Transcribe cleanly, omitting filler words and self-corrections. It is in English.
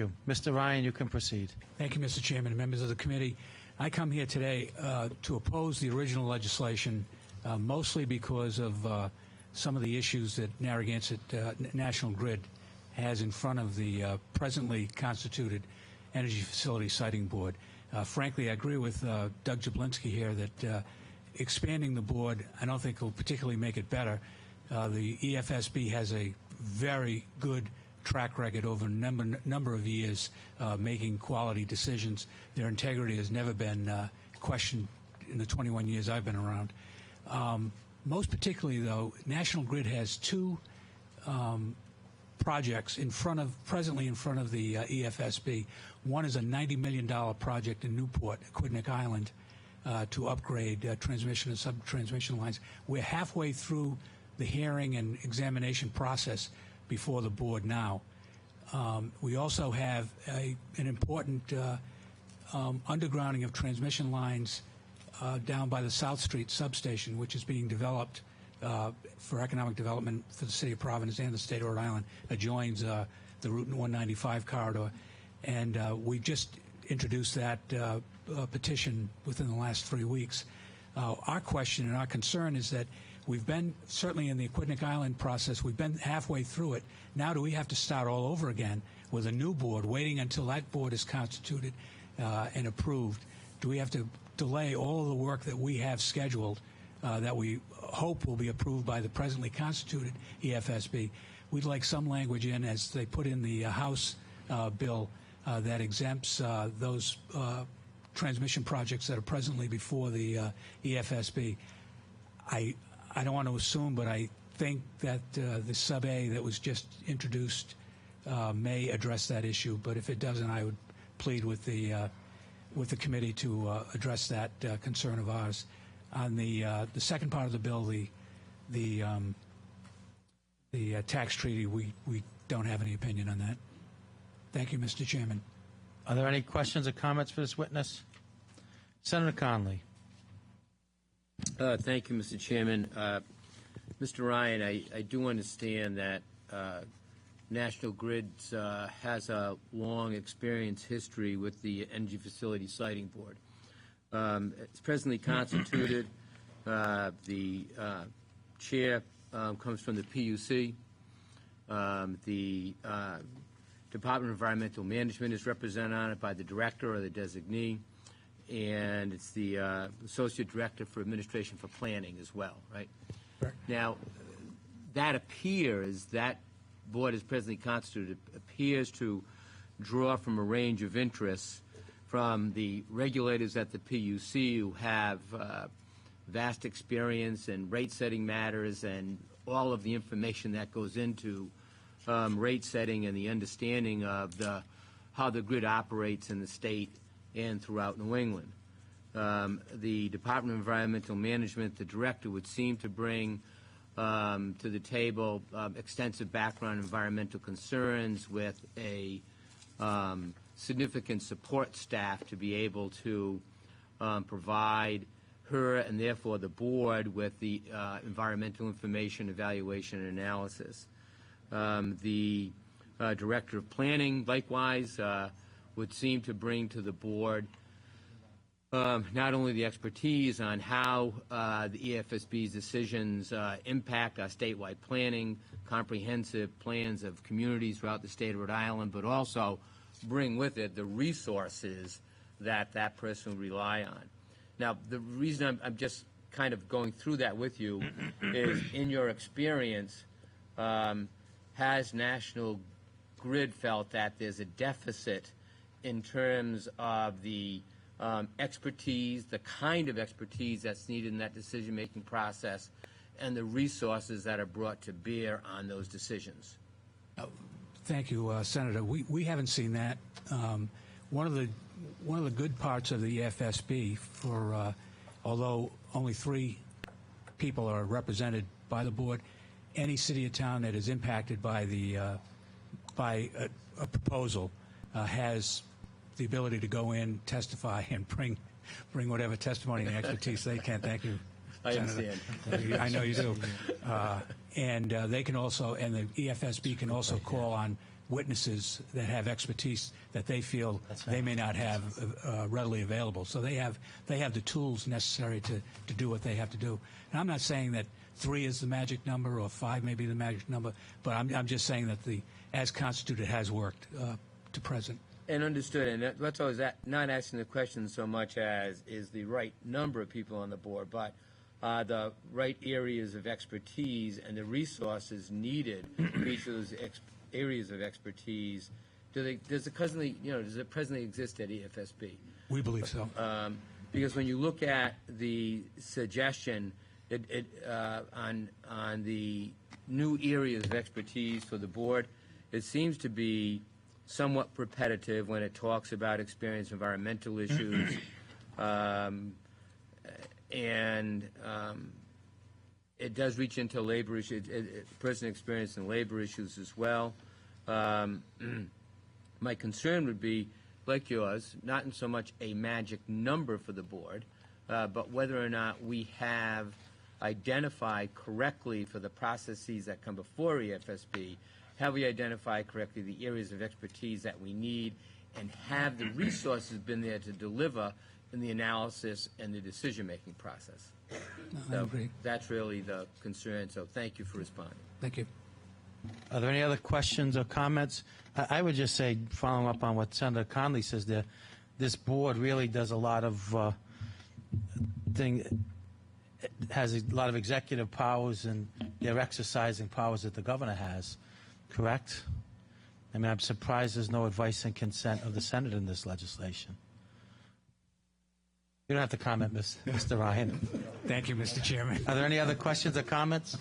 you. Mr. Ryan, you can proceed. Thank you, Mr. Chairman and members of the committee. I come here today to oppose the original legislation, mostly because of some of the issues that Narragansett National Grid has in front of the presently constituted Energy Facility Siting Board. Frankly, I agree with Doug Jablinski here that expanding the board, I don't think will particularly make it better. The EFSB has a very good track record over a number of years making quality decisions. Their integrity has never been questioned in the 21 years I've been around. Most particularly, though, National Grid has two projects presently in front of the EFSB. One is a $90 million project in Newport, Aquidneck Island, to upgrade transmission and sub-transmission lines. We're halfway through the hearing and examination process before the board now. We also have an important undergrounding of transmission lines down by the South Street substation, which is being developed for economic development for the city of Providence and the state of Rhode Island, adjoins the Route 195 corridor. And we just introduced that petition within the last 3 weeks. Our question and our concern is that we've been, certainly in the Aquidneck Island process, we've been halfway through it. Now do we have to start all over again with a new board, waiting until that board is constituted and approved? Do we have to delay all of the work that we have scheduled that we hope will be approved by the presently constituted EFSB? We'd like some language in, as they put in the House bill, that exempts those transmission projects that are presently before the EFSB. I don't want to assume, but I think that the sub-A that was just introduced may address that issue. But if it doesn't, I would plead with the committee to address that concern of ours. On the second part of the bill, the tax treaty, we don't have any opinion on that. Thank you, Mr. Chairman. Are there any questions or comments for this witness? Senator Connolly. Thank you, Mr. Chairman. Mr. Ryan, I do understand that National Grid has a long experience history with the Energy Facility Siting Board. It's presently constituted. The chair comes from the PUC. The Department of Environmental Management is represented on it by the director or the designee, and it's the Associate Director for Administration for Planning as well, right? Correct. Now, that appears, that board is presently constituted, appears to draw from a range of interests from the regulators at the PUC who have vast experience in rate-setting matters and all of the information that goes into rate setting and the understanding of how the grid operates in the state and throughout New England. The Department of Environmental Management, the director, would seem to bring to the table extensive background in environmental concerns with a significant support staff to be able to provide her and therefore the board with the environmental information, evaluation, and analysis. The Director of Planning, likewise, would seem to bring to the board not only the expertise on how the EFSB's decisions impact our statewide planning, comprehensive plans of communities throughout the state of Rhode Island, but also bring with it the resources that that person would rely on. Now, the reason I'm just kind of going through that with you is, in your experience, has National Grid felt that there's a deficit in terms of the expertise, the kind of expertise that's needed in that decision-making process, and the resources that are brought to bear on those decisions? Thank you, Senator. We haven't seen that. One of the good parts of the EFSB, although only 3 people are represented by the board, any city or town that is impacted by a proposal has the ability to go in, testify, and bring whatever testimony and expertise they can. Thank you, I Senator. understand. I know you do. And they can also, and the EFSB can also call on witnesses that have expertise that they feel they may not have readily available. So they have the tools necessary to do what they have to do. And I'm not saying that 3 is the magic number or 5 may be the magic number, but I'm just saying that the as constituted has worked to present. And understood, and that's always not asking the question so much as is the right number of people on the board, but the right areas of expertise and the resources needed for each of those areas of expertise. Does it presently exist at EFSB? We believe so. Because when you look at the suggestion on the new areas of expertise for the board, it seems to be somewhat repetitive when it talks about experience environmental issues, and it does reach into labor issues, person experience in labor issues as well. My concern would be, like yours, not in so much a magic number for the board, but whether or not we have identified correctly for the processes that come before EFSB, have we identified correctly the areas of expertise that we need, and have the resources been there to deliver in the analysis and the decision-making process? I agree. That's really the concern, so thank you for responding. Thank you. Are there any other questions or comments? I would just say, following up on what Senator Connolly says there, this board really does a lot of has a lot of executive powers, and they're exercising powers that the governor has, correct? I mean, I'm surprised there's no advice and consent of the Senate in this legislation. You don't have to comment, Mr. Ryan. Thank you, Mr. Chairman. Are there any other questions or comments?